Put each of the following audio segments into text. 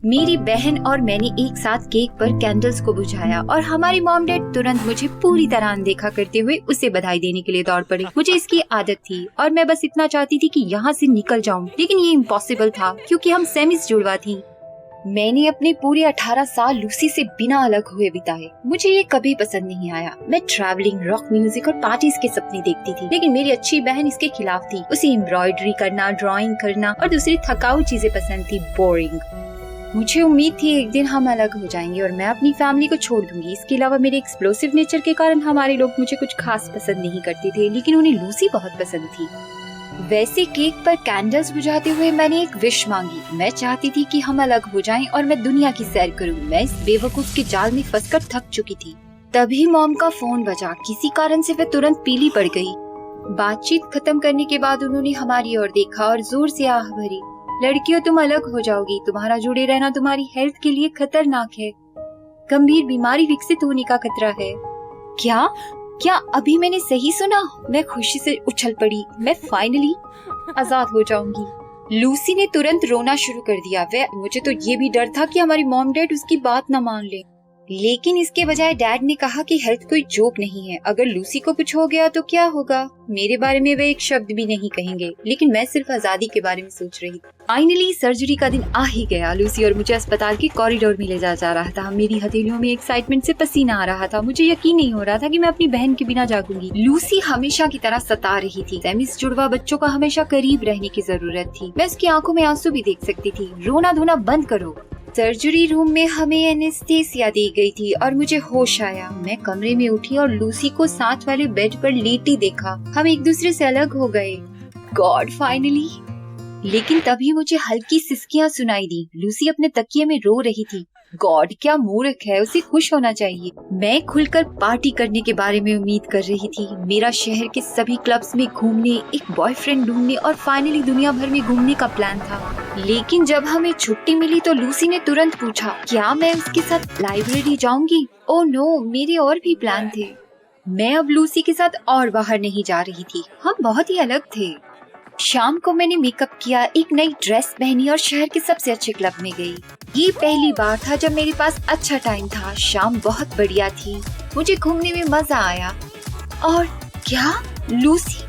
मेरी बहन और मैंने एक साथ केक पर कैंडल्स को बुझाया और हमारी मॉम डैड तुरंत मुझे पूरी तरह अनदेखा करते हुए उसे बधाई देने के लिए दौड़ पड़े। मुझे इसकी आदत थी और मैं बस इतना चाहती थी कि यहाँ से निकल जाऊँ, लेकिन ये इम्पॉसिबल था क्योंकि हम सेमीज जुड़वा थी। मैंने अपने पूरे 18 साल लूसी से बिना अलग हुए बिताए। मुझे ये कभी पसंद नहीं आया। मैं ट्रैवलिंग, रॉक म्यूजिक और पार्टीज के सपने देखती थी, लेकिन मेरी अच्छी बहन इसके खिलाफ थी। उसे एम्ब्रॉयडरी करना, ड्राइंग करना और दूसरी थकाऊ चीजें पसंद थी, बोरिंग। मुझे उम्मीद थी एक दिन हम अलग हो जाएंगे और मैं अपनी फैमिली को छोड़ दूंगी। इसके अलावा मेरे एक्सप्लोसिव नेचर के कारण हमारे लोग मुझे कुछ खास पसंद नहीं करते थे, लेकिन उन्हें लूसी बहुत पसंद थी। वैसे केक पर कैंडल्स बुझाते हुए मैंने एक विश मांगी। मैं चाहती थी कि हम अलग हो जाएं और मैं दुनिया की सैर करूं। मैं इस बेवकूफ के जाल में फंसकर थक चुकी थी। तभी मॉम का फोन बजा। किसी कारण से वह तुरंत पीली पड़ गई। बातचीत खत्म करने के बाद उन्होंने हमारी ओर देखा और जोर से आह भरी। लड़कियों, तुम अलग हो जाओगी। तुम्हारा जुड़े रहना तुम्हारी हेल्थ के लिए खतरनाक है। गंभीर बीमारी विकसित होने का खतरा है। क्या अभी मैंने सही सुना? मैं खुशी से उछल पड़ी। मैं फाइनली आजाद हो जाऊंगी। लूसी ने तुरंत रोना शुरू कर दिया। मुझे तो ये भी डर था कि हमारी मॉम डैड उसकी बात न मान ले, लेकिन इसके बजाय डैड ने कहा कि हेल्थ कोई जोक नहीं है। अगर लूसी को कुछ हो गया तो क्या होगा? मेरे बारे में वे एक शब्द भी नहीं कहेंगे, लेकिन मैं सिर्फ आजादी के बारे में सोच रही थी। फाइनली सर्जरी का दिन आ ही गया। लूसी और मुझे अस्पताल के कॉरिडोर में ले जा रहा था। मेरी हथेलियों में एक्साइटमेंट से पसीना आ रहा था। मुझे यकीन नहीं हो रहा था कि मैं अपनी बहन के बिना जागूंगी। लूसी हमेशा की तरह सता रही थी। सेमीज जुड़वा बच्चों का हमेशा करीब रहने की जरूरत थी। मैं उसकी आंखों में आंसू भी देख सकती थी। रोना धोना बंद करो। सर्जरी रूम में हमें एनेस्थीसिया दी गई थी और मुझे होश आया। मैं कमरे में उठी और लूसी को साथ वाले बेड पर लेटी देखा। हम एक दूसरे से अलग हो गए। God, finally. लेकिन तभी मुझे हल्की सिसकियां सुनाई दी। लूसी अपने तकिए में रो रही थी। गॉड, क्या मूर्ख है, उसे खुश होना चाहिए। मैं खुलकर पार्टी करने के बारे में उम्मीद कर रही थी। मेरा शहर के सभी क्लब्स में घूमने, एक बॉयफ्रेंड ढूंढने और फाइनली दुनिया भर में घूमने का प्लान था। लेकिन जब हमें छुट्टी मिली तो लूसी ने तुरंत पूछा, क्या मैं उसके साथ लाइब्रेरी जाऊंगी? ओह नो, मेरे और भी प्लान थे। मैं अब लूसी के साथ और बाहर नहीं जा रही थी। हम बहुत ही अलग थे। शाम को मैंने मेकअप किया, एक नई ड्रेस पहनी और शहर के सबसे अच्छे क्लब में गई। ये पहली बार था जब मेरे पास अच्छा टाइम था। शाम बहुत बढ़िया थी। मुझे घूमने में मजा आया। और क्या, लूसी,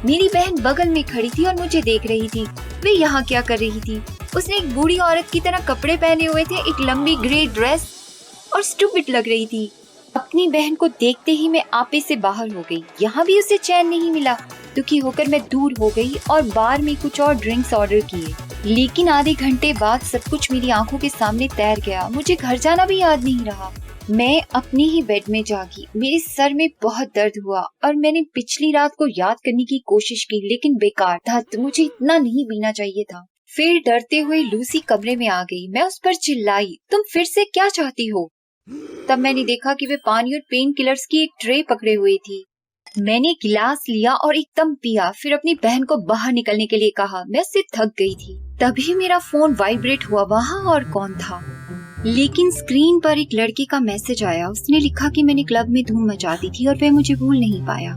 मेरी बहन बगल में खड़ी थी और मुझे देख रही थी। वे यहाँ क्या कर रही थी? उसने एक बूढ़ी औरत की तरह कपड़े पहने हुए थे, एक लंबी ग्रे ड्रेस, और स्टूपिड लग रही थी। अपनी बहन को देखते ही मैं आपे से बाहर हो गई। यहाँ भी उसे चैन नहीं मिला। दुखी होकर मैं दूर हो गई और बार में कुछ और ड्रिंक्स ऑर्डर किए। लेकिन आधे घंटे बाद सब कुछ मेरी आंखों के सामने तैर गया। मुझे घर जाना भी याद नहीं रहा। मैं अपने ही बेड में जागी। मेरे सर में बहुत दर्द हुआ और मैंने पिछली रात को याद करने की कोशिश की, लेकिन बेकार था। मुझे इतना नहीं पीना चाहिए था। फिर डरते हुए लूसी कमरे में आ गई। मैं उस पर चिल्लाई, तुम फिर से क्या चाहती हो? तब मैंने देखा कि वे पानी और पेन किलर्स की एक ट्रे पकड़े हुए थी। मैंने गिलास लिया और एकदम पिया, फिर अपनी बहन को बाहर निकलने के लिए कहा। मैं उससे थक गई थी। तभी मेरा फोन वाइब्रेट हुआ। वहाँ और कौन था? लेकिन स्क्रीन पर एक लड़के का मैसेज आया। उसने लिखा कि मैंने क्लब में धूम मचा दी थी और वह मुझे भूल नहीं पाया,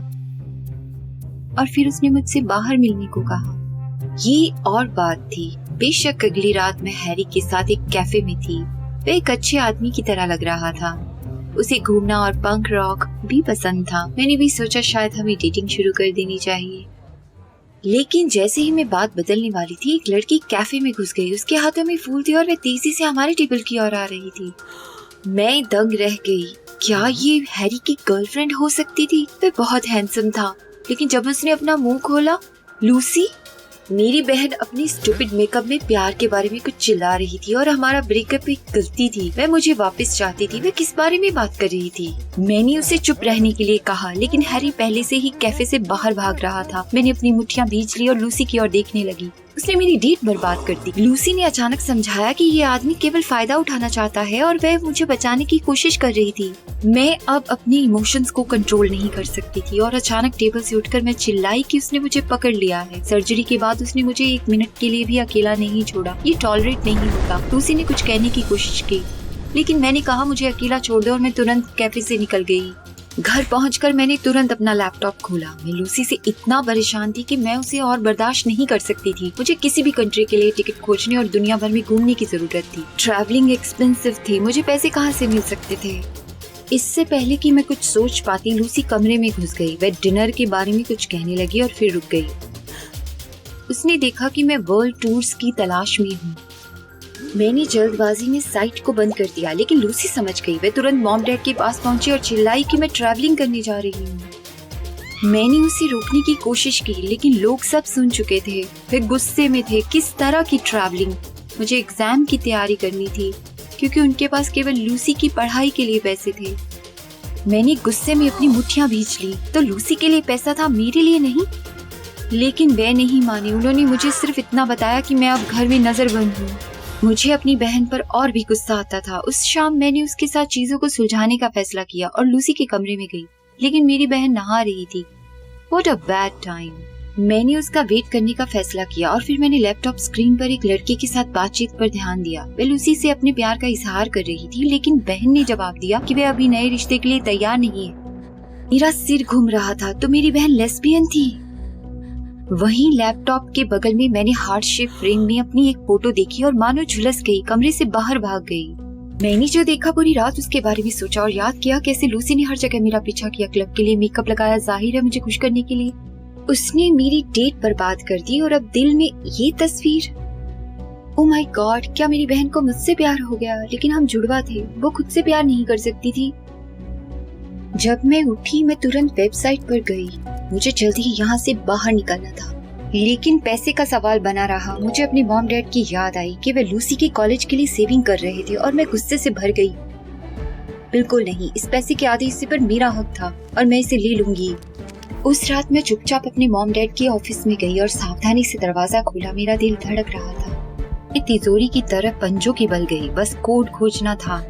और फिर उसने मुझसे बाहर मिलने को कहा। ये और बात थी। बेशक अगली रात मैं हैरी के साथ एक कैफे में थी। वह एक अच्छे आदमी की तरह लग रहा था। उसे घूमना और पंक रॉक भी पसंद था। मैंने भी सोचा शायद हमें डेटिंग शुरू कर देनी चाहिए। लेकिन जैसे ही मैं बात बदलने वाली थी, एक लड़की कैफे में घुस गई। उसके हाथों में फूल थे और वह तेजी से हमारे टेबल की ओर आ रही थी। मैं दंग रह गई। क्या ये हैरी की गर्लफ्रेंड हो सकती थी? वह बहुत हैंडसम था, लेकिन जब उसने अपना मुंह खोला, लूसी। मेरी बहन अपनी स्टूपिड मेकअप में प्यार के बारे में कुछ चिल्ला रही थी और हमारा ब्रेकअप एक गलती थी। वह मुझे वापस चाहती थी। वह किस बारे में बात कर रही थी? मैंने उसे चुप रहने के लिए कहा, लेकिन हैरी पहले से ही कैफे से बाहर भाग रहा था। मैंने अपनी मुट्ठियां भींच ली और लूसी की ओर देखने लगी। उसने मेरी डेट बर्बाद कर दी। लूसी ने अचानक समझाया कि ये आदमी केवल फायदा उठाना चाहता है और वह मुझे बचाने की कोशिश कर रही थी। मैं अब अपने इमोशंस को कंट्रोल नहीं कर सकती थी और अचानक टेबल से उठकर मैं चिल्लाई कि उसने मुझे पकड़ लिया है। सर्जरी के बाद उसने मुझे एक मिनट के लिए भी अकेला नहीं छोड़ा। ये टॉलरेट नहीं होता। लूसी ने कुछ कहने की कोशिश की, लेकिन मैंने कहा मुझे अकेला छोड़ दो और मैं तुरंत कैफे से निकल गई। घर पहुंचकर मैंने तुरंत अपना लैपटॉप खोला। मैं लूसी से इतना परेशान थी कि मैं उसे और बर्दाश्त नहीं कर सकती थी। मुझे किसी भी कंट्री के लिए टिकट खोजने और दुनिया भर में घूमने की जरूरत थी। ट्रैवलिंग एक्सपेंसिव थी, मुझे पैसे कहाँ से मिल सकते थे। इससे पहले कि मैं कुछ सोच पाती, लूसी कमरे में घुस गई। वह डिनर के बारे में कुछ कहने लगी और फिर रुक गई। उसने देखा कि मैं वर्ल्ड टूर्स की तलाश में हूँ। मैंने जल्दबाजी में साइट को बंद कर दिया, लेकिन लूसी समझ गई। वह तुरंत मॉम डैड के पास पहुंची और चिल्लाई कि मैं ट्रैवलिंग करने जा रही हूँ। मैंने उसे रोकने की कोशिश की, लेकिन लोग सब सुन चुके थे। वे गुस्से में थे। किस तरह की ट्रैवलिंग? मुझे एग्जाम की तैयारी करनी थी, क्योंकि उनके पास केवल लूसी की पढ़ाई के लिए पैसे थे। मैंने गुस्से में अपनी मुट्ठियां भींच ली। तो लूसी के लिए पैसा था, मेरे लिए नहीं। लेकिन वे नहीं माने। उन्होंने मुझे सिर्फ इतना बताया कि मैं अब घर में नजरबंद हूँ। मुझे अपनी बहन पर और भी गुस्सा आता था। उस शाम मैंने उसके साथ चीजों को सुलझाने का फैसला किया और लूसी के कमरे में गई, लेकिन मेरी बहन नहा रही थी। What a bad time। मैंने उसका वेट करने का फैसला किया और फिर मैंने लैपटॉप स्क्रीन पर एक लड़के के साथ बातचीत पर ध्यान दिया। वह लूसी से अपने प्यार का इजहार कर रही थी, लेकिन बहन ने जवाब दिया कि वह अभी नए रिश्ते के लिए तैयार नहीं है। मेरा सिर घूम रहा था। तो मेरी बहन लेस्बियन थी। वहीं लैपटॉप के बगल में मैंने हार्ट शेप फ्रेम में अपनी एक फोटो देखी और मानो झुलस गई, कमरे से बाहर भाग गई। मैंने जो देखा पूरी रात उसके बारे में सोचा और याद किया कैसे लूसी ने हर जगह मेरा पीछा किया, क्लब के लिए मेकअप लगाया, जाहिर है मुझे खुश करने के लिए। उसने मेरी डेट बर्बाद कर दी और अब दिल में ये तस्वीर। ओह माय गॉड, क्या मेरी बहन को मुझसे प्यार हो गया? लेकिन हम जुड़वा थे, वो खुद से प्यार नहीं कर सकती थी। जब मैं उठी मैं तुरंत वेबसाइट पर गई। मुझे जल्दी ही यहाँ से बाहर निकलना था, लेकिन पैसे का सवाल बना रहा। मुझे अपने मॉम डैड की याद आई कि वे लूसी के कॉलेज के लिए सेविंग कर रहे थे और मैं गुस्से से भर गई। बिल्कुल नहीं, इस पैसे के आधे हिस्से पर मेरा हक था और मैं इसे ले लूंगी। उस रात मैं चुपचाप अपने मॉम डैड के ऑफिस में गई और सावधानी से दरवाजा खोला। मेरा दिल धड़क रहा था। मैं तिजोरी की तरफ पंजों के बल गई, बस कोड खोजना था।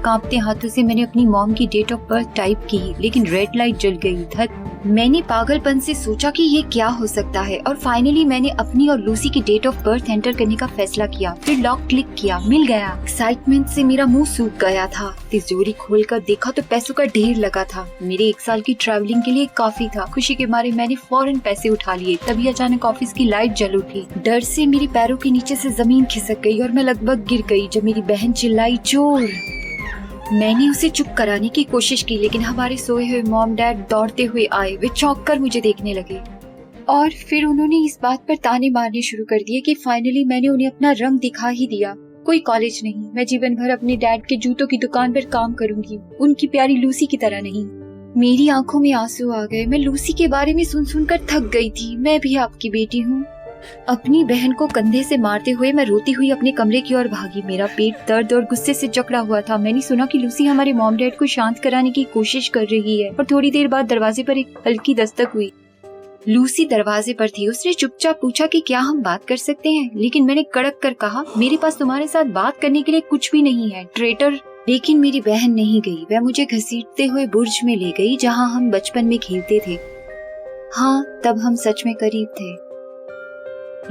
कांपते हाथों से मैंने अपनी मॉम की डेट ऑफ बर्थ टाइप की, लेकिन रेड लाइट जल गई। धत, मैंने पागलपन से सोचा कि ये क्या हो सकता है और फाइनली मैंने अपनी और लूसी की डेट ऑफ बर्थ एंटर करने का फैसला किया। फिर लॉक क्लिक किया, मिल गया। एक्साइटमेंट से मेरा मुंह सूख गया था। तिजोरी खोलकर देखा तो पैसों का ढेर लगा था। मेरे 1 साल की ट्रैवलिंग के लिए काफी था। खुशी के मारे मैंने फौरन पैसे उठा लिए। तभी अचानक ऑफिस की लाइट जल उठी। डर से मेरे पैरों के नीचे से जमीन खिसक गई और मैं लगभग गिर गई जब मेरी बहन चिल्लाई, चोर। मैंने उसे चुप कराने की कोशिश की, लेकिन हमारे सोए हुए मॉम डैड दौड़ते हुए आए। वे चौंक कर मुझे देखने लगे और फिर उन्होंने इस बात पर ताने मारने शुरू कर दिए कि फाइनली मैंने उन्हें अपना रंग दिखा ही दिया। कोई कॉलेज नहीं, मैं जीवन भर अपने डैड के जूतों की दुकान पर काम करूंगी, उनकी प्यारी लूसी की तरह नहीं। मेरी आंखों में आंसू आ गए। मैं लूसी के बारे में सुन सुनकर थक गई थी। मैं भी आपकी बेटी हूँ। अपनी बहन को कंधे से मारते हुए मैं रोती हुई अपने कमरे की ओर भागी। मेरा पेट दर्द और गुस्से से जकड़ा हुआ था। मैंने सुना कि लूसी हमारे मॉम डैड को शांत कराने की कोशिश कर रही है और थोड़ी देर बाद दरवाजे पर एक हल्की दस्तक हुई। लूसी दरवाजे पर थी। उसने चुपचाप पूछा कि क्या हम बात कर सकते हैं, लेकिन मैंने कड़क कर कहा, मेरे पास तुम्हारे साथ बात करने के लिए कुछ भी नहीं है, ट्रेटर। लेकिन मेरी बहन नहीं गई। वह मुझे घसीटते हुए बुर्ज में ले गई, जहाँ हम बचपन में खेलते थे। हाँ, तब हम सच में करीब थे।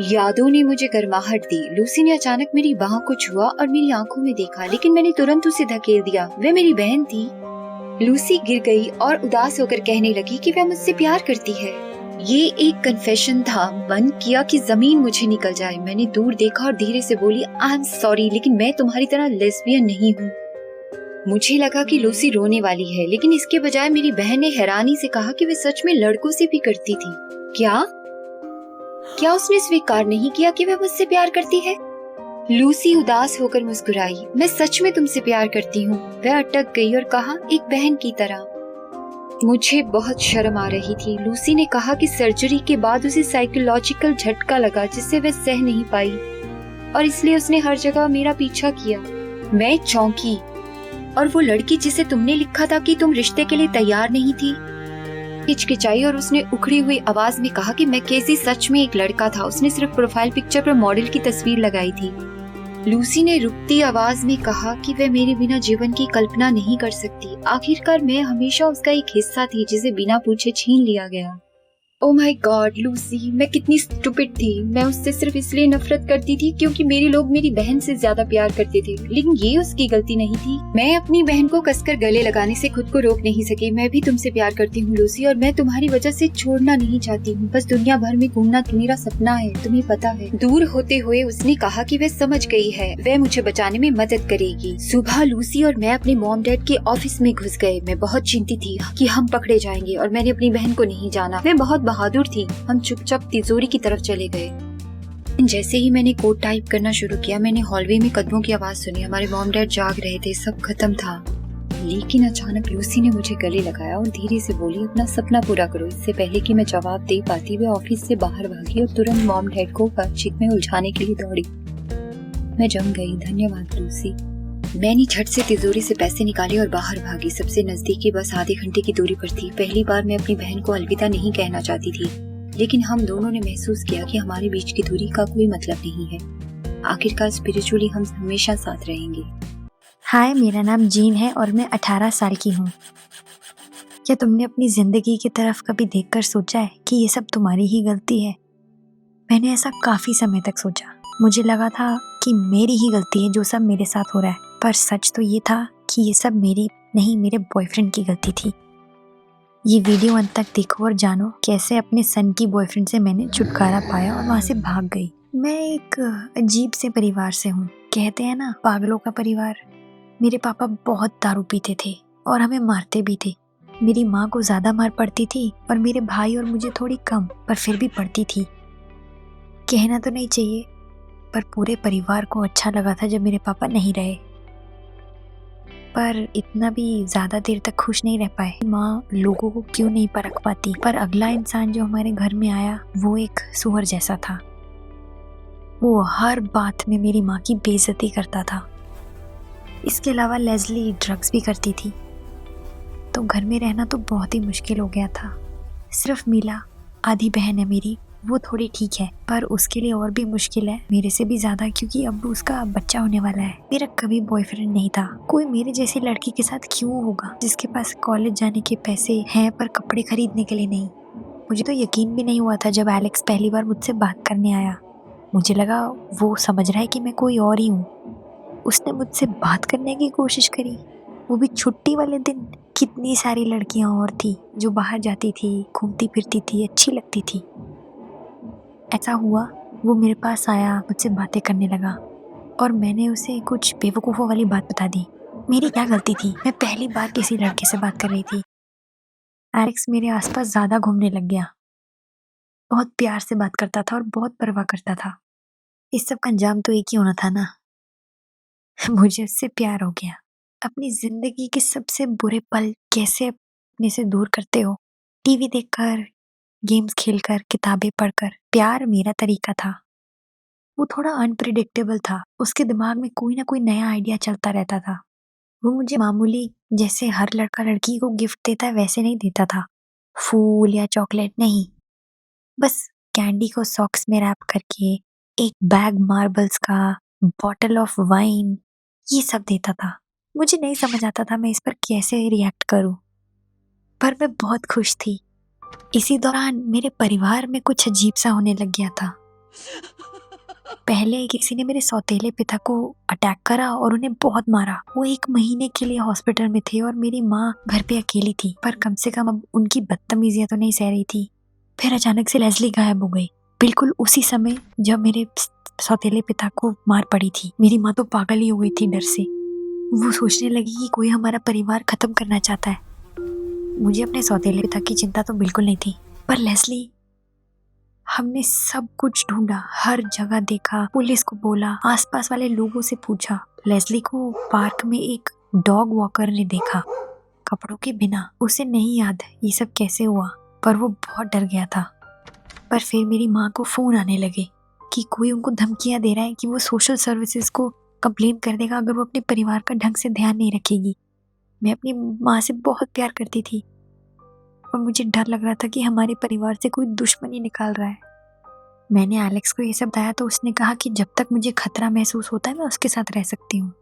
यादों ने मुझे गर्माहट दी। लूसी ने अचानक मेरी बाहों को छुआ और मेरी आंखों में देखा, लेकिन मैंने तुरंत उसे धकेल दिया। वह मेरी बहन थी। लूसी गिर गई और उदास होकर कहने लगी कि वह मुझसे प्यार करती है। ये एक कन्फेशन था। मन किया कि जमीन मुझे निकल जाए। मैंने दूर देखा और धीरे से बोली, आई एम सॉरी, लेकिन मैं तुम्हारी तरह लेस्बियन नहीं हूँ। मुझे लगा कि लूसी रोने वाली है, लेकिन इसके बजाय मेरी बहन ने हैरानी से कहा कि वह सच में लड़कों से भी करती थी। क्या उसने स्वीकार नहीं किया कि वह मुझसे प्यार करती है? लूसी उदास होकर मुस्कुराई। मैं सच में तुमसे प्यार करती हूँ। वह अटक गई और कहा, एक बहन की तरह। मुझे बहुत शर्म आ रही थी। लूसी ने कहा कि सर्जरी के बाद उसे साइकोलॉजिकल झटका लगा जिससे वह सह नहीं पाई और इसलिए उसने हर जगह मेरा पीछा किया। मैं चौंकी। और वो लड़की जिसे तुमने लिखा था कि तुम रिश्ते के लिए तैयार नहीं थी? हिचकिचाई और उसने उखड़ी हुई आवाज में कहा कि मैं कैसी सच में एक लड़का था। उसने सिर्फ प्रोफाइल पिक्चर पर मॉडल की तस्वीर लगाई थी। लूसी ने रुकती आवाज में कहा कि वह मेरे बिना जीवन की कल्पना नहीं कर सकती। आखिरकार मैं हमेशा उसका एक हिस्सा थी जिसे बिना पूछे छीन लिया गया। ओ माय गॉड लूसी, मैं कितनी स्टूपिड थी। मैं उससे सिर्फ इसलिए नफरत करती थी क्योंकि मेरे लोग मेरी बहन से ज्यादा प्यार करते थे, लेकिन ये उसकी गलती नहीं थी। मैं अपनी बहन को कसकर गले लगाने से खुद को रोक नहीं सकी। मैं भी तुमसे प्यार करती हूँ लूसी, और मैं तुम्हारी वजह से छोड़ना नहीं चाहती हूँ। बस दुनिया भर में घूमना मेरा सपना है, तुम्हें पता है। दूर होते हुए उसने कहा कि वह समझ गई है, वह मुझे बचाने में मदद करेगी। सुबह लूसी और मैं अपने मॉम डैड के ऑफिस में घुस गए। मैं बहुत चिंतित थी कि हम पकड़े जाएंगे, और मैंने अपनी बहन को नहीं जाना। वह बहुत बहादुर थी। हम चुपचाप तिजोरी की तरफ चले गए। जैसे ही मैंने कोड टाइप करना शुरू किया, मैंने हॉलवे में कदमों की आवाज सुनी। हमारे मॉम डैड जाग रहे थे, सब खत्म था। लेकिन अचानक लूसी ने मुझे गले लगाया और धीरे से बोली, अपना सपना पूरा करो। इससे पहले कि मैं जवाब दे पाती, वे ऑफिस से बाहर भागी और तुरंत मॉम डैड को बातचीत में उलझाने के लिए दौड़ी। मैं जम गई। धन्यवाद लूसी। मैंने झट से तिजोरी से पैसे निकाले और बाहर भागी। सबसे नजदीकी बस आधे घंटे की दूरी पर थी। पहली बार मैं अपनी बहन को अलविदा नहीं कहना चाहती थी, लेकिन हम दोनों ने महसूस किया कि हमारे बीच की दूरी का कोई मतलब नहीं है। आखिरकार स्पिरिचुअली हम हमेशा साथ रहेंगे। हाय, मेरा नाम जीन है और मैं 18 साल की हूँ। क्या तुमने अपनी जिंदगी की तरफ कभी देखकर सोचा है कि ये सब तुम्हारी ही गलती है? मैंने ऐसा काफी समय तक सोचा। मुझे लगा था कि मेरी ही गलती है जो सब मेरे साथ हो रहा है, पर सच तो ये था कि ये सब मेरी नहीं, मेरे बॉयफ्रेंड की गलती थी। ये वीडियो अंत तक देखो और जानो कैसे अपने सन की बॉयफ्रेंड से मैंने छुटकारा पाया और वहाँ से भाग गई। मैं एक अजीब से परिवार से हूँ, कहते हैं ना पागलों का परिवार। मेरे पापा बहुत दारू पीते थे और हमें मारते भी थे। मेरी माँ को ज्यादा मार पड़ती थी और मेरे भाई और मुझे थोड़ी कम, पर फिर भी पड़ती थी। कहना तो नहीं चाहिए, पर पूरे परिवार को अच्छा लगा था जब मेरे पापा नहीं रहे। पर इतना भी ज्यादा देर तक खुश नहीं रह पाए। माँ लोगों को क्यों नहीं परख पाती, पर अगला इंसान जो हमारे घर में आया वो एक सुअर जैसा था। वो हर बात में मेरी माँ की बेइज्जती करता था। इसके अलावा लेज़ली ड्रग्स भी करती थी, तो घर में रहना तो बहुत ही मुश्किल हो गया था। सिर्फ मीला, आधी बहन है मेरी, वो थोड़ी ठीक है, पर उसके लिए और भी मुश्किल है, मेरे से भी ज्यादा, क्योंकि अब उसका बच्चा होने वाला है। मेरा कभी बॉयफ्रेंड नहीं था। कोई मेरे जैसी लड़की के साथ क्यों होगा जिसके पास कॉलेज जाने के पैसे हैं पर कपड़े खरीदने के लिए नहीं। मुझे तो यकीन भी नहीं हुआ था जब एलेक्स पहली बार मुझसे बात करने आया। मुझे लगा वो समझ रहा है कि मैं कोई और ही हूँ। उसने मुझसे बात करने की कोशिश करी, वो भी छुट्टी वाले दिन। कितनी सारी लड़कियां और थी जो बाहर जाती थी, घूमती फिरती थी, अच्छी लगती थी। ऐसा हुआ, वो मेरे पास आया, मुझसे बातें करने लगा और मैंने उसे कुछ बेवकूफ़ों वाली बात बता दी। मेरी क्या गलती थी? मैं पहली बार किसी लड़के से बात कर रही थी। एलेक्स मेरे आसपास ज़्यादा घूमने लग गया। बहुत प्यार से बात करता था और बहुत परवाह करता था। इस सब का अंजाम तो एक ही होना था ना। मुझे उससे प्यार हो गया। अपनी जिंदगी के सबसे बुरे पल कैसे अपने से दूर करते हो? टीवी देखकर, गेम्स खेलकर, किताबें पढ़कर। प्यार मेरा तरीका था। वो थोड़ा अनप्रिडिक्टेबल था। उसके दिमाग में कोई ना कोई नया आइडिया चलता रहता था। वो मुझे मामूली जैसे हर लड़का लड़की को गिफ्ट देता है वैसे नहीं देता था, फूल या चॉकलेट नहीं। बस कैंडी को सॉक्स में रैप करके, एक बैग मार्बल्स का, बॉटल ऑफ वाइन, ये सब देता था। मुझे नहीं समझ आता था मैं इस पर कैसे रिएक्ट करूं, पर मैं बहुत खुश थी। इसी दौरान मेरे परिवार में कुछ अजीब सा होने लग गया था। पहले किसी ने मेरे सौतेले पिता को अटैक करा और उन्हें बहुत मारा। वो 1 महीने के लिए हॉस्पिटल में थे और मेरी माँ घर पे अकेली थी, पर कम से कम अब उनकी बदतमीजियां तो नहीं सह रही थी। फिर अचानक से लेज़ली गायब हो गई, बिल्कुल उसी समय जब मेरे सौतेले पिता को मार पड़ी थी। मेरी माँ तो पागल ही हो गई थी डर से। वो सोचने लगी कि कोई हमारा परिवार खत्म करना चाहता है। मुझे अपने सौतेले पिता की चिंता तो बिल्कुल नहीं थी, पर लेज़ली, हमने सब कुछ ढूंढा, हर जगह देखा, पुलिस को बोला, आसपास वाले लोगों से पूछा। लेज़ली को पार्क में एक डॉग वॉकर ने देखा, कपड़ों के बिना। उसे नहीं याद ये सब कैसे हुआ, पर वो बहुत डर गया था। पर फिर मेरी माँ को फोन आने लगे कि कोई उनको धमकियां दे रहा है कि वो सोशल सर्विसेज को कंप्लेन कर देगा अगर वो अपने परिवार का ढंग से ध्यान नहीं रखेगी। मैं अपनी माँ से बहुत प्यार करती थी और मुझे डर लग रहा था कि हमारे परिवार से कोई दुश्मनी निकाल रहा है। मैंने एलेक्स को ये सब बताया तो उसने कहा कि जब तक मुझे खतरा महसूस होता है मैं उसके साथ रह सकती हूँ।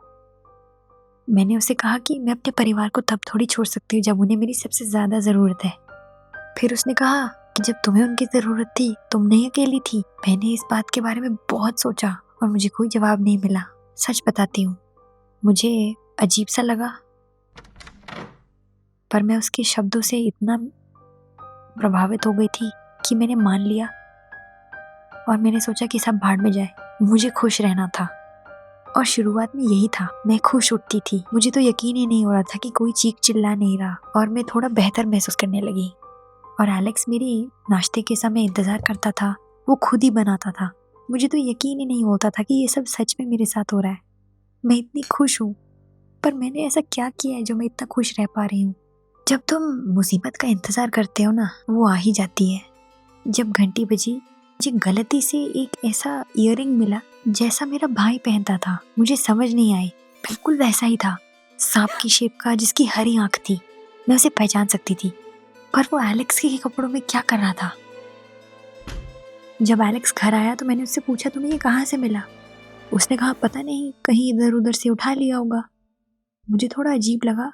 मैंने उसे कहा कि मैं अपने परिवार को तब थोड़ी छोड़ सकती हूँ जब उन्हें मेरी सबसे ज़्यादा ज़रूरत है। फिर उसने कहा कि जब तुम्हें उनकी ज़रूरत थी तुम नहीं अकेली थी। मैंने इस बात के बारे में बहुत सोचा और मुझे कोई जवाब नहीं मिला। सच बताती हूँ, मुझे अजीब सा लगा, पर मैं उसके शब्दों से इतना प्रभावित हो गई थी कि मैंने मान लिया और मैंने सोचा कि सब भाड़ में जाए, मुझे खुश रहना था। और शुरुआत में यही था, मैं खुश उठती थी, मुझे तो यकीन ही नहीं हो रहा था कि कोई चीख चिल्ला नहीं रहा और मैं थोड़ा बेहतर महसूस करने लगी। और एलेक्स मेरी नाश्ते के समय इंतज़ार करता था, वो खुद ही बनाता था। मुझे तो यकीन ही नहीं होता था कि ये सब सच में मेरे साथ हो रहा है। मैं इतनी खुश हूँ, पर मैंने ऐसा क्या किया है जो मैं इतना खुश रह पा रही हूँ। जब तुम मुसीबत का इंतज़ार करते हो ना, वो आ ही जाती है। जब घंटी बजी, मुझे गलती से एक ऐसा ईयरिंग मिला जैसा मेरा भाई पहनता था। मुझे समझ नहीं आई, बिल्कुल वैसा ही था, सांप की शेप का, जिसकी हरी आंख थी। मैं उसे पहचान सकती थी, पर वो एलेक्स के कपड़ों में क्या कर रहा था। जब एलेक्स घर आया तो मैंने उससे पूछा, तुम्हें ये कहाँ से मिला? उसने कहा, पता नहीं, कहीं इधर उधर से उठा लिया होगा। मुझे थोड़ा अजीब लगा,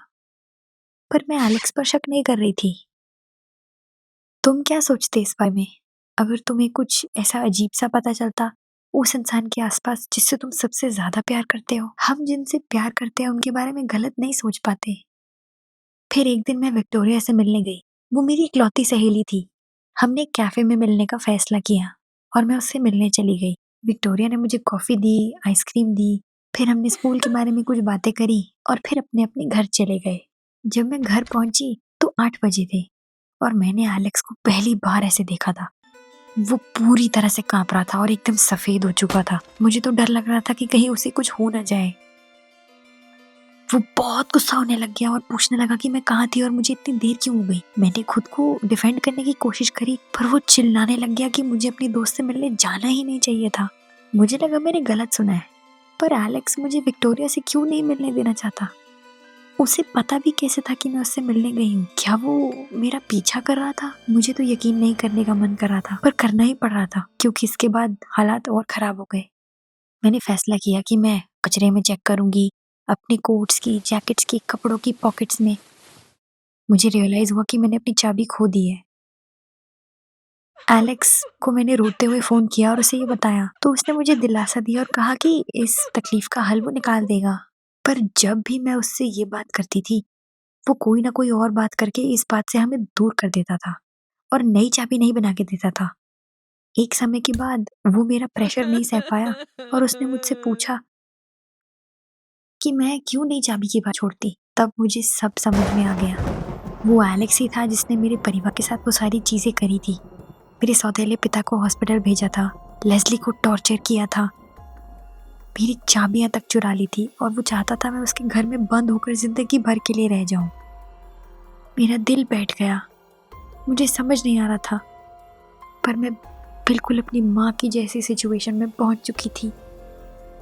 पर मैं एलेक्स पर शक नहीं कर रही थी। तुम क्या सोचते इस बारे में? अगर तुम्हें कुछ ऐसा अजीब सा पता चलता उस इंसान के आसपास जिससे तुम सबसे ज्यादा प्यार करते हो। हम जिनसे प्यार करते हैं उनके बारे में गलत नहीं सोच पाते। फिर एक दिन मैं विक्टोरिया से मिलने गई। वो मेरी इकलौती सहेली थी। हमने एक कैफे में मिलने का फैसला किया और मैं उससे मिलने चली गई। विक्टोरिया ने मुझे कॉफी दी, आइसक्रीम दी, फिर हमने स्कूल के बारे में कुछ बातें करी और फिर अपने अपने घर चले गए। जब मैं घर पहुंची तो 8 बजे थे और मैंने एलेक्स को पहली बार ऐसे देखा था। वो पूरी तरह से कांप रहा था और एकदम सफेद हो चुका था। मुझे तो डर लग रहा था कि कहीं उसे कुछ हो ना जाए। वो बहुत गुस्सा होने लग गया और पूछने लगा कि मैं कहाँ थी और मुझे इतनी देर क्यों हो गई। मैंने खुद को डिफेंड करने की कोशिश करी, पर वो चिल्लाने लग गया कि मुझे अपनी दोस्त से मिलने जाना ही नहीं चाहिए था। मुझे लगा मैंने गलत सुना है, पर एलेक्स मुझे विक्टोरिया से क्यों नहीं मिलने देना चाहता? उसे पता भी कैसे था कि मैं उससे मिलने गई हूँ? क्या वो मेरा पीछा कर रहा था? मुझे तो यकीन नहीं करने का मन कर रहा था, पर करना ही पड़ रहा था क्योंकि इसके बाद हालात और खराब हो गए। मैंने फैसला किया कि मैं कचरे में चेक करूंगी, अपने कोट्स की, जैकेट्स की, कपड़ों की पॉकेट्स में। मुझे रियलाइज हुआ कि मैंने अपनी चाबी खो दी है। एलेक्स को मैंने रोते हुए फोन किया और उसे ये बताया, तो उसने मुझे दिलासा दिया और कहा कि इस तकलीफ का हल वो निकाल देगा। पर जब भी मैं उससे ये बात करती थी, वो कोई ना कोई और बात करके इस बात से हमें दूर कर देता था और नई चाबी नहीं बना के देता था। एक समय के बाद वो मेरा प्रेशर नहीं सह पाया और उसने मुझसे पूछा कि मैं क्यों नई चाबी की बात छोड़ती। तब मुझे सब समझ में आ गया। वो एलेक्स ही था जिसने मेरे परिवार के साथ वो सारी चीजें करी थी। मेरे सौतेले पिता को हॉस्पिटल भेजा था, लेस्ली को टॉर्चर किया था, मेरी चाबियां तक चुरा ली थी और वो चाहता था मैं उसके घर में बंद होकर जिंदगी भर के लिए रह जाऊं। मेरा दिल बैठ गया। मुझे समझ नहीं आ रहा था, पर मैं बिल्कुल अपनी माँ की जैसी सिचुएशन में पहुंच चुकी थी।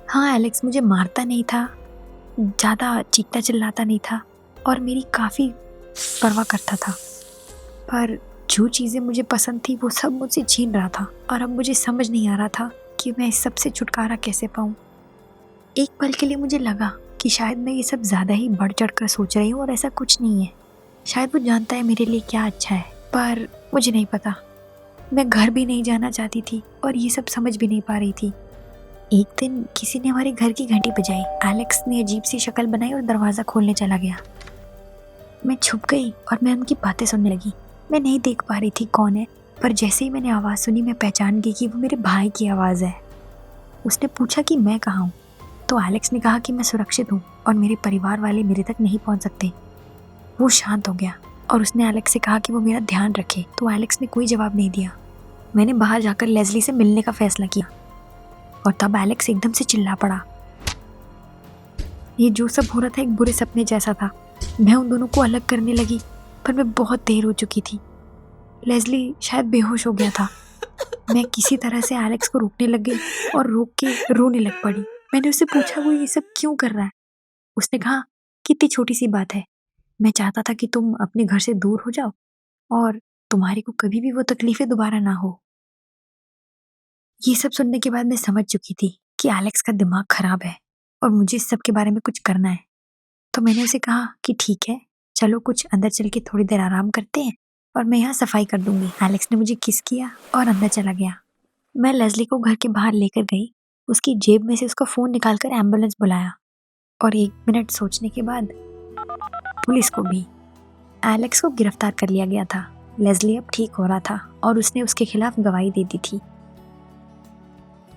हाँ, एलेक्स मुझे मारता नहीं था, ज़्यादा चीखता चिल्लाता नहीं था और मेरी काफ़ी परवाह करता था, पर जो चीज़ें मुझे पसंद थी वो सब मुझसे छीन रहा था और अब मुझे समझ नहीं आ रहा था कि मैं इस सब से छुटकारा कैसे पाऊँ। एक पल के लिए मुझे लगा कि शायद मैं ये सब ज़्यादा ही बढ़ चढ़ कर सोच रही हूँ और ऐसा कुछ नहीं है। शायद वो जानता है मेरे लिए क्या अच्छा है, पर मुझे नहीं पता। मैं घर भी नहीं जाना चाहती थी और ये सब समझ भी नहीं पा रही थी। एक दिन किसी ने हमारे घर की घंटी बजाई। एलेक्स ने अजीब सी शक्ल बनाई और दरवाज़ा खोलने चला गया। मैं छुप गई और मैं उनकी बातें सुनने लगी। मैं नहीं देख पा रही थी कौन है, पर जैसे ही मैंने आवाज़ सुनी मैं पहचान गई कि वो मेरे भाई की आवाज़ है। उसने पूछा कि मैं कहाँ हूँ, तो एलेक्स ने कहा कि मैं सुरक्षित हूँ और मेरे परिवार वाले मेरे तक नहीं पहुँच सकते। वो शांत हो गया और उसने एलेक्स से कहा कि वो मेरा ध्यान रखे, तो एलेक्स ने कोई जवाब नहीं दिया। मैंने बाहर जाकर लेस्ली से मिलने का फैसला किया और तब एलेक्स एकदम से चिल्ला पड़ा। ये जो सब हो रहा था एक बुरे सपने जैसा था। मैं उन दोनों को अलग करने लगी, पर मैं बहुत देर हो चुकी थी। लेस्ली शायद बेहोश हो गया था। मैं किसी तरह से एलेक्स को रोकने लग गई और रोक के रोने लग पड़ी। मैंने उससे पूछा वो ये सब क्यों कर रहा है। उसने कहा, कितनी छोटी सी बात है, मैं चाहता था कि तुम अपने घर से दूर हो जाओ और तुम्हारे को कभी भी वो तकलीफें दोबारा ना हो। ये सब सुनने के बाद मैं समझ चुकी थी कि एलेक्स का दिमाग खराब है और मुझे इस सब के बारे में कुछ करना है। तो मैंने उसे कहा कि ठीक है, चलो कुछ अंदर चल के थोड़ी देर आराम करते हैं और मैं यहाँ सफाई कर दूंगी। एलेक्स ने मुझे किस किया और अंदर चला गया। मैं लेस्ली को घर के बाहर लेकर गई, उसकी जेब में से उसका फ़ोन निकालकर एम्बुलेंस बुलाया और 1 मिनट सोचने के बाद पुलिस को भी। एलेक्स को गिरफ्तार कर लिया गया था। लेस्ली अब ठीक हो रहा था और उसने उसके खिलाफ गवाही दे दी थी।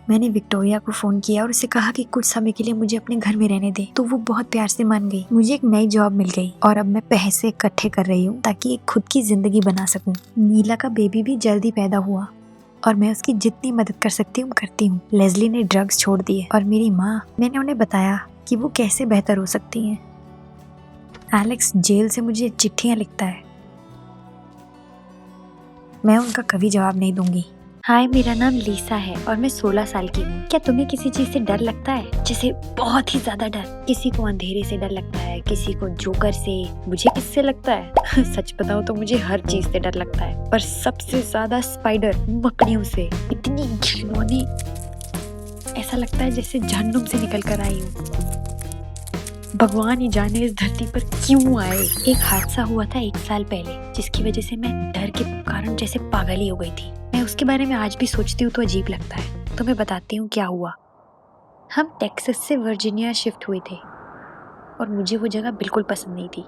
मैंने विक्टोरिया को फ़ोन किया और उसे कहा कि कुछ समय के लिए मुझे अपने घर में रहने दे, तो वो बहुत प्यार से मान गई। मुझे एक नई जॉब मिल गई और अब मैं पैसे इकट्ठे कर रही हूँ ताकि एक खुद की ज़िंदगी बना सकूँ। नीला का बेबी भी जल्दी पैदा हुआ और मैं उसकी जितनी मदद कर सकती हूँ करती हूँ। लेस्ली ने ड्रग्स छोड़ दिए और मेरी माँ, मैंने उन्हें बताया कि वो कैसे बेहतर हो सकती हैं। एलेक्स जेल से मुझे चिट्ठियाँ लिखता है, मैं उनका कभी जवाब नहीं दूंगी। हाय, मेरा नाम लीसा है और मैं 16 साल की हूँ। क्या तुम्हें किसी चीज से डर लगता है? जैसे बहुत ही ज्यादा डर। किसी को अंधेरे से डर लगता है, किसी को जोकर से। मुझे किससे लगता है? सच बताऊँ तो मुझे हर चीज से डर लगता है, पर सबसे ज्यादा स्पाइडर, मकड़ियों से। इतनी घिनौनी, ऐसा लगता है जैसे जहन्नुम से निकल कर आई हूँ। भगवान ही जाने इस धरती पर क्यों आए। एक हादसा हुआ था 1 साल पहले, जिसकी वजह से मैं डर के कारण जैसे पागल ही हो गई थी। मैं उसके बारे में आज भी सोचती हूँ तो अजीब लगता है। तो मैं बताती हूँ क्या हुआ। हम टेक्सास से वर्जीनिया शिफ्ट हुए थे और मुझे वो जगह बिल्कुल पसंद नहीं थी।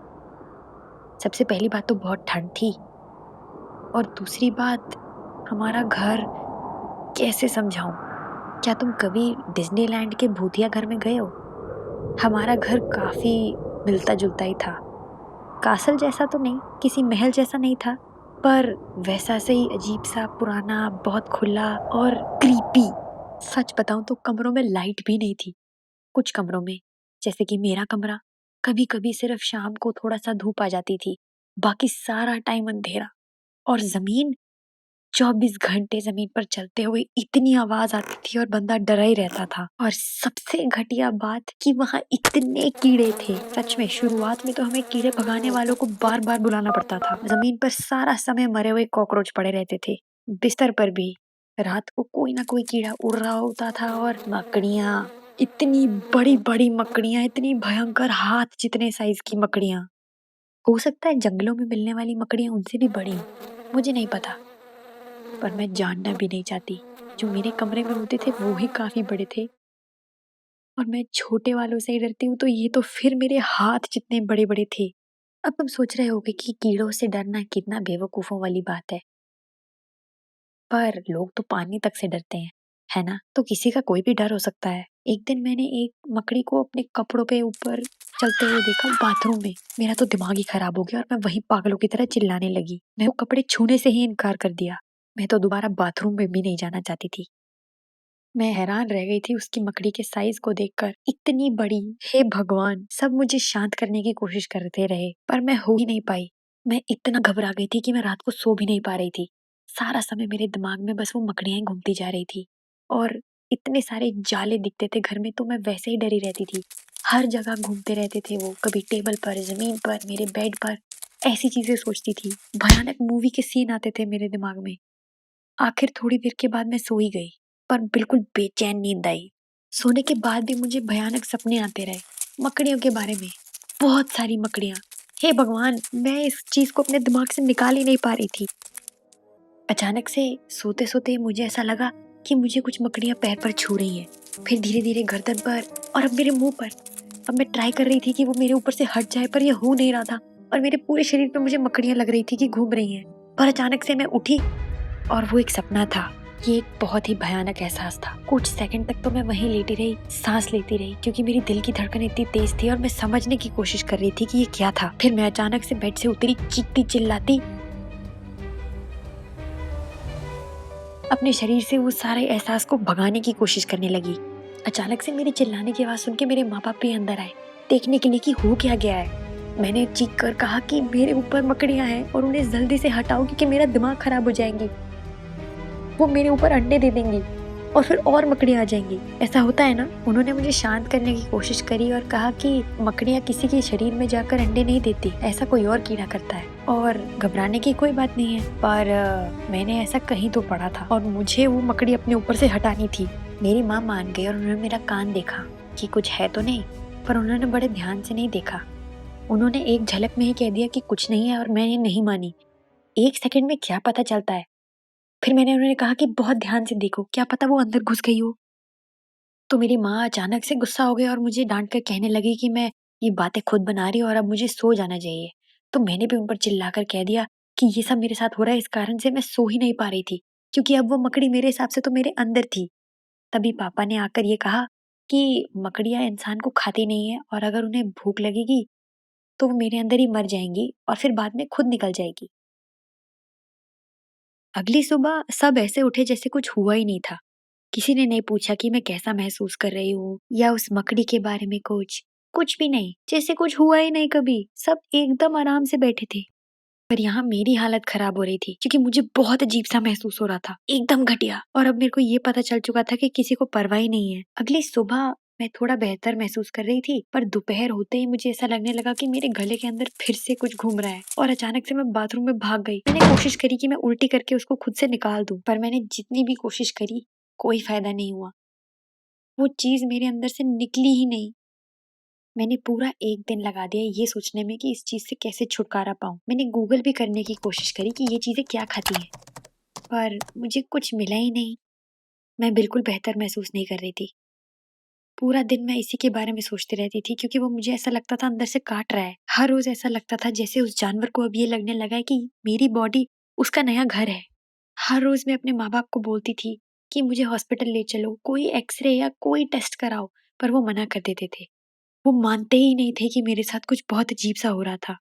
सबसे पहली बात तो बहुत ठंड थी और दूसरी बात, हमारा घर कैसे समझाऊं। क्या तुम कभी डिज्नीलैंड के भूतिया घर में गए हो? हमारा घर काफी मिलता जुलता ही था। कासल जैसा तो नहीं, किसी महल जैसा नहीं था, पर वैसा से ही अजीब सा, पुराना, बहुत खुला और क्रीपी। सच बताऊं तो कमरों में लाइट भी नहीं थी। कुछ कमरों में, जैसे कि मेरा कमरा, कभी कभी सिर्फ शाम को थोड़ा सा धूप आ जाती थी, बाकी सारा टाइम अंधेरा। और जमीन, 24 घंटे जमीन पर चलते हुए इतनी आवाज आती थी और बंदा डरा ही रहता था। और सबसे घटिया बात कि वहाँ इतने कीड़े थे। सच में शुरुआत में तो हमें कीड़े भगाने वालों को बार बार बुलाना पड़ता था। जमीन पर सारा समय मरे हुए कॉकरोच पड़े रहते थे, बिस्तर पर भी। रात को कोई ना कोई कीड़ा उड़ रहा होता था और मकड़ियाँ, इतनी बड़ी बड़ी मकड़ियाँ, इतनी भयंकर, हाथ जितने साइज की मकड़ियाँ। हो सकता है जंगलों में मिलने वाली मकड़ियाँ उनसे भी बड़ी हों, मुझे नहीं पता, पर मैं जानना भी नहीं चाहती। जो मेरे कमरे में होते थे वो ही काफी बड़े थे और मैं छोटे वालों से ही डरती हूँ, तो ये तो फिर मेरे हाथ जितने बड़े बड़े थे। अब तुम सोच रहे होगे कि कीड़ों से डरना कितना बेवकूफों वाली बात है, पर लोग तो पानी तक से डरते हैं, है ना? तो किसी का कोई भी डर हो सकता है। एक दिन मैंने एक मकड़ी को अपने कपड़ों पे ऊपर चलते हुए देखा बाथरूम में। मेरा तो दिमाग ही खराब हो गया और मैं वहीं पागलों की तरह चिल्लाने लगी। मैं वो कपड़े छूने से ही इनकार कर दिया। मैं तो दोबारा बाथरूम में भी नहीं जाना चाहती थी। मैं हैरान रह गई थी उसकी मकड़ी के साइज को देखकर। इतनी बड़ी, हे भगवान! सब मुझे शांत करने की कोशिश करते रहे, पर मैं हो ही नहीं पाई। मैं इतना घबरा गई थी कि मैं रात को सो भी नहीं पा रही थी। सारा समय मेरे दिमाग में बस वो मकड़ियां ही घूमती जा रही थी और इतने सारे जाले दिखते थे घर में, तो मैं वैसे ही डरी रहती थी। हर जगह घूमते रहते थे वो, कभी टेबल पर, जमीन पर, मेरे बेड पर। ऐसी चीजें सोचती थी। भयानक मूवी के सीन आते थे मेरे दिमाग में। आखिर थोड़ी देर के बाद मैं सो ही गई, पर बिल्कुल बेचैन नींद आई। सोने के बाद भी मुझे भयानक सपने आते रहे, मकड़ियों के बारे में। बहुत सारी मकड़ियां। हे भगवान, मैं इस चीज को अपने दिमाग से निकाल ही नहीं पा रही थी। अचानक से सोते सोते मुझे ऐसा लगा कि मुझे कुछ मकड़ियां पैर पर छू रही हैं, फिर धीरे धीरे गर्दन पर और अब मेरे मुंह पर। अब मैं ट्राई कर रही थी कि वो मेरे ऊपर से हट जाए, पर यह हो नहीं रहा था और मेरे पूरे शरीर पे मुझे मकड़ियां लग रही थी कि घूम रही हैं। पर अचानक से मैं उठी और वो एक सपना था। ये एक बहुत ही भयानक एहसास था। कुछ सेकंड तक तो मैं वहीं लेटी रही, सांस लेती रही, क्योंकि मेरी दिल की धड़कन इतनी तेज थी और मैं समझने की कोशिश कर रही थी कि ये क्या था। फिर मैं अचानक से बेड से उतरी, चीखती चिल्लाती, अपने शरीर से उस सारे एहसास को भगाने की कोशिश करने लगी। अचानक से मेरे चिल्लाने की आवाज सुन के मेरे माँ बाप भी अंदर आए, देखने के लिए कि हो क्या गया है। मैंने चीख कर कहा कि मेरे ऊपर मकड़ियां हैं और उन्हें जल्दी से हटाओ, क्योंकि मेरा दिमाग खराब हो जाएंगी। वो मेरे ऊपर अंडे दे देंगी और फिर और मकड़ियां आ जाएंगी। ऐसा होता है ना। उन्होंने मुझे शांत करने की कोशिश करी और कहा कि मकड़ियां किसी के शरीर में जाकर अंडे नहीं देती, ऐसा कोई और कीड़ा करता है और घबराने की कोई बात नहीं है। पर मैंने ऐसा कहीं तो पढ़ा था और मुझे वो मकड़ी अपने ऊपर से हटानी थी। मेरी माँ मान गई और उन्होंने मेरा कान देखा कि कुछ है तो नहीं, पर उन्होंने बड़े ध्यान से नहीं देखा। उन्होंने एक झलक में ही कह दिया कि कुछ नहीं है और मैंने नहीं मानी। 1 सेकंड में क्या पता चलता है। फिर मैंने उन्होंने कहा कि बहुत ध्यान से देखो, क्या पता वो अंदर घुस गई हो। तो मेरी माँ अचानक से गुस्सा हो गई और मुझे डांट कर कहने लगी कि मैं ये बातें खुद बना रही हूँ और अब मुझे सो जाना चाहिए। तो मैंने भी उन पर चिल्लाकर कह दिया कि ये सब मेरे साथ हो रहा है इस कारण से मैं सो ही नहीं पा रही थी, क्योंकि अब वो मकड़ी मेरे हिसाब से तो मेरे अंदर थी। तभी पापा ने आकर ये कहा कि मकड़ियाँ इंसान को खाती नहीं है और अगर उन्हें भूख लगेगी तो वो मेरे अंदर ही मर जाएंगी और फिर बाद में खुद निकल जाएगी। अगली सुबह सब ऐसे उठे जैसे कुछ हुआ ही नहीं था। किसी ने नहीं पूछा कि मैं कैसा महसूस कर रही हूँ या उस मकड़ी के बारे में कुछ भी नहीं, जैसे कुछ हुआ ही नहीं कभी। सब एकदम आराम से बैठे थे। पर यहाँ मेरी हालत खराब हो रही थी क्योंकि मुझे बहुत अजीब सा महसूस हो रहा था, एकदम घटिया। और अब मेरे को ये पता चल चुका था कि किसी को परवाह ही नहीं है। अगली सुबह मैं थोड़ा बेहतर महसूस कर रही थी, पर दोपहर होते ही मुझे ऐसा लगने लगा कि मेरे गले के अंदर फिर से कुछ घूम रहा है और अचानक से मैं बाथरूम में भाग गई। मैंने कोशिश करी कि मैं उल्टी करके उसको खुद से निकाल दूं, पर मैंने जितनी भी कोशिश करी कोई फायदा नहीं हुआ। वो चीज मेरे अंदर से निकली ही नहीं। मैंने पूरा 1 दिन लगा दिया ये सोचने में कि इस चीज से कैसे छुटकारा पाऊं। मैंने गूगल भी करने की कोशिश करी कि ये चीजें क्या खाती हैं, पर मुझे कुछ मिला ही नहीं। मैं बिल्कुल बेहतर महसूस नहीं कर रही थी। पूरा दिन मैं इसी के बारे में सोचती रहती थी क्योंकि वो मुझे ऐसा लगता था अंदर से काट रहा है। हर रोज ऐसा लगता था जैसे उस जानवर को अब ये लगने लगा है कि मेरी बॉडी उसका नया घर है। हर रोज मैं अपने माँ बाप को बोलती थी कि मुझे हॉस्पिटल ले चलो, कोई एक्सरे या कोई टेस्ट कराओ, पर वो मना कर देते थे। वो मानते ही नहीं थे कि मेरे साथ कुछ बहुत अजीब सा हो रहा था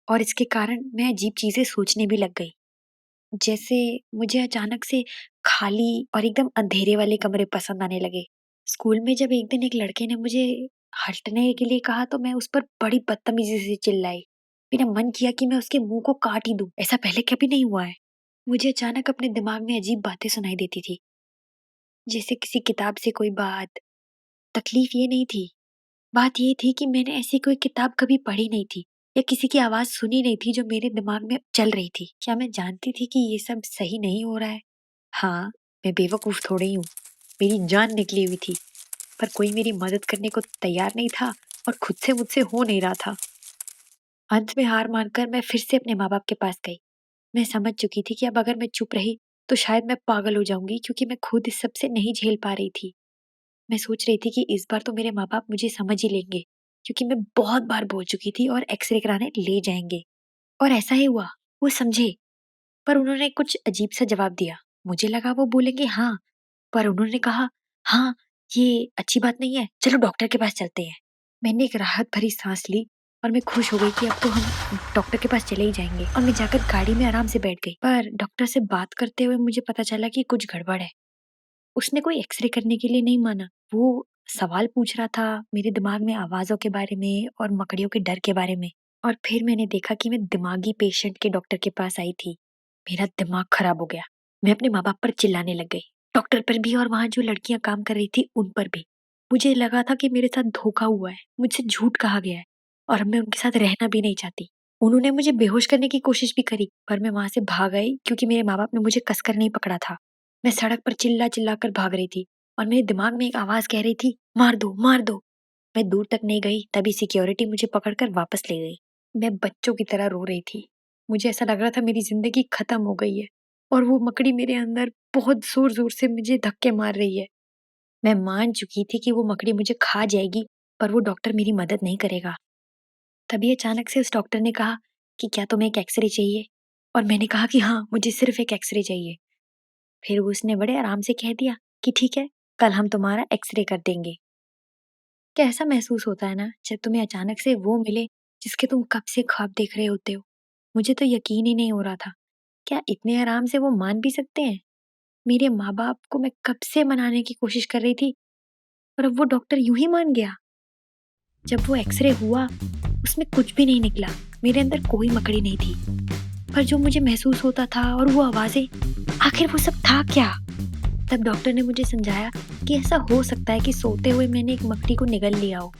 और इसके कारण मैं अजीब चीजें सोचने भी लग गई। जैसे मुझे अचानक से खाली और एकदम अंधेरे वाले कमरे पसंद आने लगे। स्कूल में जब एक दिन एक लड़के ने मुझे हटने के लिए कहा तो मैं उस पर बड़ी बदतमीजी से चिल्लाई। मेरा मन किया कि मैं उसके मुंह को काट ही दूं। ऐसा पहले कभी नहीं हुआ है। मुझे अचानक अपने दिमाग में अजीब बातें सुनाई देती थी, जैसे किसी किताब से कोई बात। तकलीफ ये नहीं थी, बात ये थी कि मैंने ऐसी कोई किताब कभी पढ़ी नहीं थी या किसी की आवाज सुनी नहीं थी जो मेरे दिमाग में चल रही थी। क्या मैं जानती थी कि ये सब सही नहीं हो रहा है? हाँ, मैं बेवकूफ थोड़ी हूँ। मेरी जान निकली हुई थी, पर कोई मेरी मदद करने को तैयार नहीं था और खुद से मुझसे हो नहीं रहा था। अंत में हार मानकर मैं फिर से अपने माँ बाप के पास गई। मैं समझ चुकी थी कि अब अगर मैं चुप रही तो शायद मैं पागल हो जाऊंगी, क्योंकि मैं खुद इस सब से नहीं झेल पा रही थी। मैं सोच रही थी कि इस बार तो मेरे माँ बाप मुझे समझ ही लेंगे, क्योंकि मैं बहुत बार बोल चुकी थी और एक्सरे कराने ले जाएंगे। और ऐसा ही हुआ, वो समझे। पर उन्होंने कुछ अजीब सा जवाब दिया। मुझे लगा वो बोलेंगे हाँ, पर उन्होंने कहा हाँ, ये अच्छी बात नहीं है, चलो डॉक्टर के पास चलते हैं। मैंने एक राहत भरी सांस ली और मैं खुश हो गई कि अब तो हम डॉक्टर के पास चले ही जाएंगे। और मैं जाकर गाड़ी में आराम से बैठ गई। पर डॉक्टर से बात करते हुए मुझे पता चला कि कुछ गड़बड़ है। उसने कोई एक्सरे करने के लिए नहीं माना। वो सवाल पूछ रहा था मेरे दिमाग में आवाजों के बारे में और मकड़ियों के डर के बारे में। और फिर मैंने देखा कि मैं दिमागी पेशेंट के डॉक्टर के पास आई थी। मेरा दिमाग खराब हो गया। मैं अपने माँ बाप पर चिल्लाने लग गई, डॉक्टर पर भी और वहां जो लड़कियां काम कर रही थी उन पर भी। मुझे लगा था कि मेरे साथ धोखा हुआ है, मुझसे झूठ कहा गया है और अब मैं उनके साथ रहना भी नहीं चाहती। उन्होंने मुझे बेहोश करने की कोशिश भी करी, पर मैं वहां से भाग आई क्योंकि मेरे माँ बाप ने मुझे कसकर नहीं पकड़ा था। मैं सड़क पर चिल्ला चिल्ला कर भाग रही थी और मेरे दिमाग में एक आवाज कह रही थी, मार दो मार दो। मैं दूर तक नहीं गई, तभी सिक्योरिटी मुझे पकड़कर वापस ले गई। मैं बच्चों की तरह रो रही थी। मुझे ऐसा लग रहा था मेरी जिंदगी खत्म हो गई है और वो मकड़ी मेरे अंदर बहुत जोर जोर से मुझे धक्के मार रही है। मैं मान चुकी थी कि वो मकड़ी मुझे खा जाएगी, पर वो डॉक्टर मेरी मदद नहीं करेगा। तभी अचानक से उस डॉक्टर ने कहा कि क्या तुम्हें एक एक्सरे चाहिए? और मैंने कहा कि हाँ, मुझे सिर्फ एक एक्सरे चाहिए। फिर उसने बड़े आराम से कह दिया कि ठीक है, कल हम तुम्हारा एक्सरे कर देंगे। क्या ऐसा महसूस होता है ना जब तुम्हें अचानक से वो मिले जिसके तुम कब से ख्वाब देख रहे होते हो? मुझे तो यकीन ही नहीं हो रहा था। क्या इतने आराम से वो मान भी सकते हैं? मेरे माँ बाप को मैं कब से मनाने की कोशिश कर रही थी और अब वो डॉक्टर यूं ही मान गया। जब वो एक्सरे हुआ उसमें कुछ भी नहीं निकला, मेरे अंदर कोई मकड़ी नहीं थी। पर जो मुझे महसूस होता था और वो आवाजें, आखिर वो सब था क्या? तब डॉक्टर ने मुझे समझाया कि ऐसा हो सकता है कि सोते हुए मैंने एक मकड़ी को निगल लिया हो,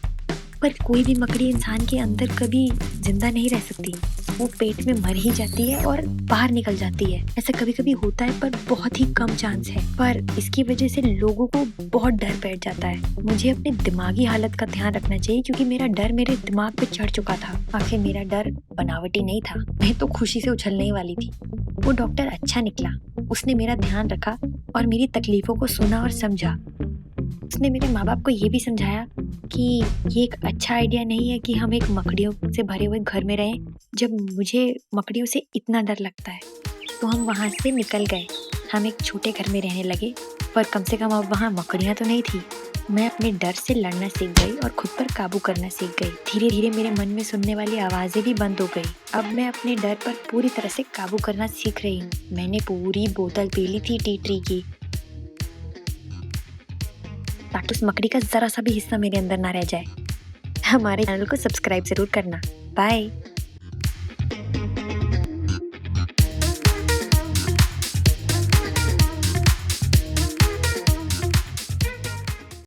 पर कोई भी मकड़ी इंसान के अंदर कभी जिंदा नहीं रह सकती। वो पेट में मर ही जाती है और बाहर निकल जाती है। ऐसा कभी कभी होता है पर बहुत ही कम चांस है, पर इसकी वजह से लोगों को बहुत डर बैठ जाता है। मुझे अपने दिमागी हालत का ध्यान रखना चाहिए क्योंकि मेरा डर मेरे दिमाग पे चढ़ चुका था। आखिर मेरा डर बनावटी नहीं था, मैं तो खुशी से उछलने ही वाली थी। वो डॉक्टर अच्छा निकला, उसने मेरा ध्यान रखा और मेरी तकलीफों को सुना और समझा। उसने मेरे माँ बाप को ये भी समझाया कि ये एक अच्छा आइडिया नहीं है कि हम एक मकड़ियों से भरे हुए घर में रहें। जब मुझे मकड़ियों से इतना डर लगता है तो हम वहाँ से निकल गए। हम एक छोटे घर में रहने लगे, पर कम से कम अब वहाँ मकड़ियाँ तो नहीं थी। मैं अपने डर से लड़ना सीख गई और खुद पर काबू करना सीख गई। धीरे धीरे मेरे मन में सुनने वाली आवाज़ें भी बंद हो गई। अब मैं अपने डर पर पूरी तरह से काबू करना सीख रही हूँ। मैंने पूरी बोतल पी ली थी टी ट्री की, ताकि उस मकड़ी का जरा सा भी हिस्सा मेरे अंदर ना रह जाए। हमारे चैनल को सब्सक्राइब जरूर करना। बाय।